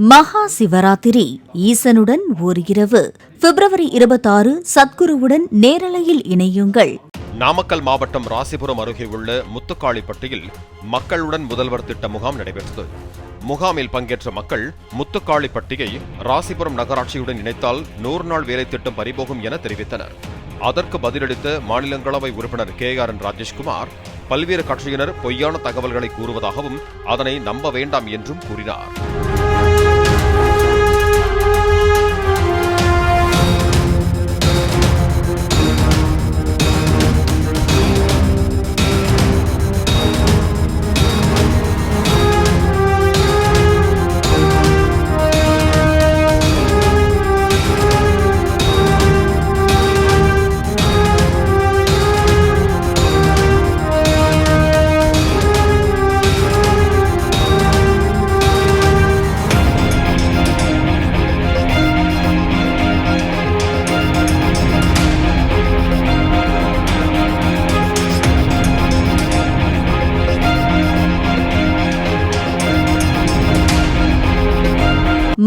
மகா சிவராத்திரி ஈசனுடன் ஓர் இரவு பிப்ரவரி 26 சத்குருவுடன் நேரலையில் இணையுங்கள். நாமக்கல் மாவட்டம் ராசிபுரம் அருகே உள்ள முத்துக்காளிப்பட்டியில் மக்களுடன் முதல்வர் திட்ட முகாம் நடைபெற்றது. முகாமில் பங்கேற்ற மக்கள் முத்துக்காளிப்பட்டியை ராசிபுரம் நகராட்சியுடன் இணைத்தால் 100 நாள் வேலை திட்டம் பறிபோகும் என தெரிவித்தனர். அதற்கு பதிலளித்த மாநிலங்களவை உறுப்பினர் KRN ராஜேஷ்குமார், பல்வேறு கட்சியினர் பொய்யான தகவல்களை கூறுவதாகவும் அதனை நம்ப வேண்டாம் என்றும் கூறினார்.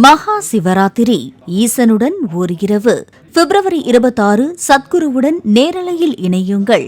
மகா சிவராத்திரி ஈசனுடன் ஓர் இரவு பிப்ரவரி 26 சத்குருவுடன் நேரலையில் இணையுங்கள்.